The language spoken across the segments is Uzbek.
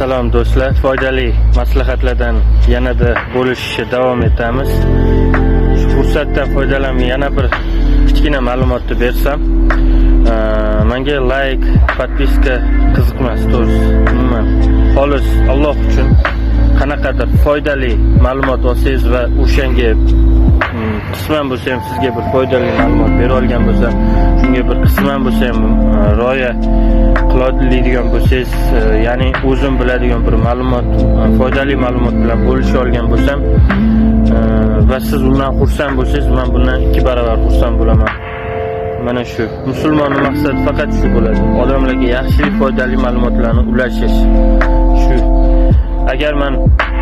Salom do'stlar, foydali maslahatlardan yanada bo'lishishga davom etamiz. Shu fursatdan foydalanib yana bir kichkina ma'lumotni bersam, menga like, podpiska qiziqmas, to'g'risi. Umuman xolis Alloh uchun qanaqadir foydali ma'lumot olsangiz va o'shanga qisman bo'lsa ham sizga bir foydali ma'lumot bera olgan bo'lsam, shunga bir qisman bo'lsa ham rioya qiladigan bo'lsangiz, ya'ni o'zim biladigan bir ma'lumot, foydali ma'lumot bilan bo'lisha olgan bo'lsam va siz undan xursand bo'lsangiz, men bundan 2 barobar xursand bo'laman. Mana shu musulmonning maqsadi faqat shu bo'ladi. Odamlarga yaxshilik, foydali ma'lumotlarni ulashish. Shu. Agar men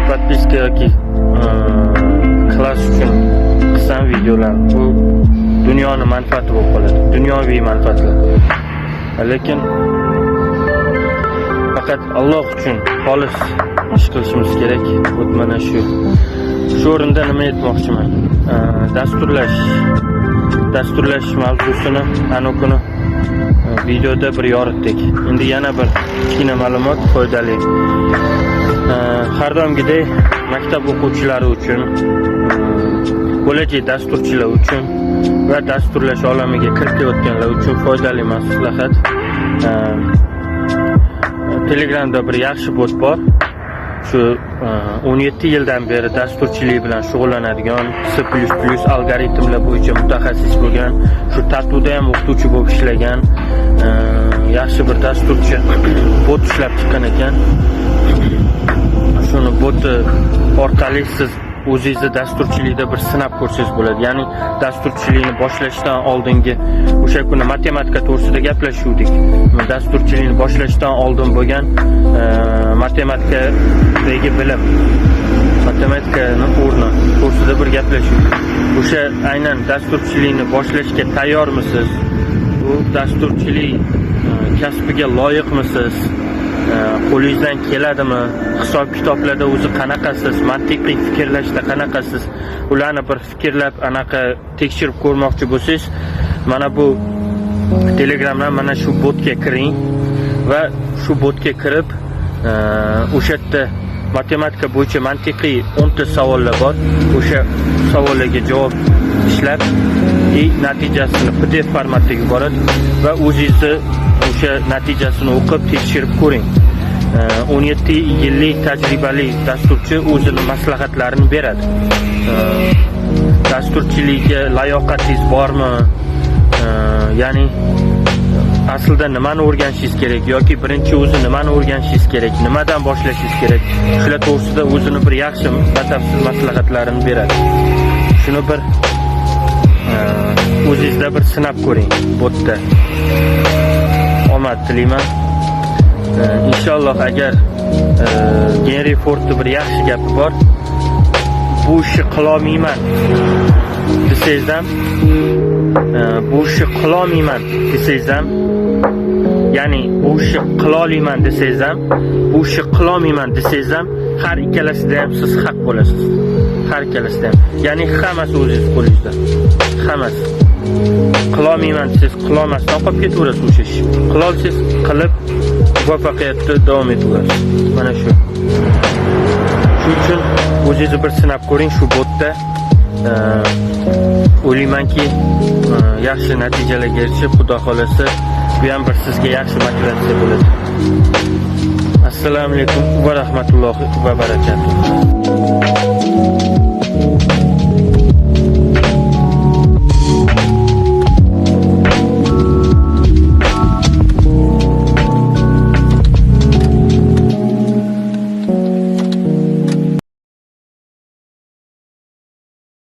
podpiska yoki klass uchun qilsam videolarni, bu dunyoning manfaati bo'lib qoladi. Dunyoviy manfaatlar. Lekin faqat Alloh uchun xolis ish qilishimiz kerak. Bu mana shu. Shu o'rinda nima aytmoqchiman? Dasturlash mavzusini ana kuni videoda bir yoritdik. Endi yana bir kichkina ma'lumot, foydali. Har doimgidek maktab o'quvchilari uchun, kollej dasturchilar uchun va dasturlash olamiga kirayotganlar uchun foydali maslahat. Telegramda bir yaxshi bot bor. Shu 17 yildan beri dasturchilik bilan shug'ullanadigan, C++ algoritmlar bo'yicha mutaxassis bo'lgan, shu Tatuda ham o'qituvchi bo'lib ishlagan yaxshi bir dasturchi bot ishlab chiqqan ekan. Shuni boti orqali siz o'zingizni dasturchilikda bir sinab ko'rsangiz bo'ladi. Ya'ni dasturchilikni boshlashdan oldingi o'sha kuni matematika to'g'risida gaplashuvdik. Dasturchilikni boshlashdan oldin bo'lgan matematikadagi bilim, matematikani o'rni to'g'risida bir gaplashuvdik. O'sha aynan dasturchilikni boshlashga tayyormisiz? Bu dasturchilik kasbiga loyiqmisiz? Qo'lingizdan keladimi? Hisob kitoblarda o'zi qanaqasiz? Mantiqiy fikrlashda qanaqasiz? Ularni bir fikrlab anaqa tekshirib ko'rmoqchi bo'lsangiz, mana bu Telegramdan mana shu botga kiring va shu botga kirib, o'sha yerda matematika bo'yicha mantiqiy 10 ta savollar bor. O'sha savollarga javob ishlab, natijasini PDF formatga yuboradi va o'zingizni o'sha natijasini o'qib tekshirib ko'ring. 17 yillik tajribali dasturchi o'zining maslahatlarini beradi. Dasturchilikka layoqatingiz bormi? Ya'ni aslida nimani o'rganishingiz kerak yoki birinchi o'zi nimani o'rganishingiz kerak, nimadan boshlashingiz kerak? Shular to'g'risida o'zini bir yaxshi batafsil maslahatlarini beradi. Shuni bir o'zingizda bir sinab ko'ring botda. Omad tilayman. Inshaalloh agar Henry Fordning bir yaxshi gapi bor. Bu ishni qilolmayman desangiz ham, bu ishni qilolmayman desangiz ham, ya'ni bu ishni qilolmayman desangiz ham, bu ishni qilolmayman desangiz ham, har ikkalasida ham siz haq bo'lasiz. Har ikkalasida ham. Ya'ni hammasi o'zingiz qo'lingizda. Hammasi. Qilolmayman desangiz, qilolmasdan qolib ketaverasiz o'sha ish. Qilolsangiz qilib muvaffaqiyatda davom etaverasiz. Mana shu. Shuning uchun o'zingizni bir sinab ko'ring shu botda. O'ylaymanki, yaxshi natijalarga erishib, Xudo xolasa, bu ham bir sizga yaxshi motivatsiya bo'ladi. Assalomu alaykum va rahmatullohi va barakatuh.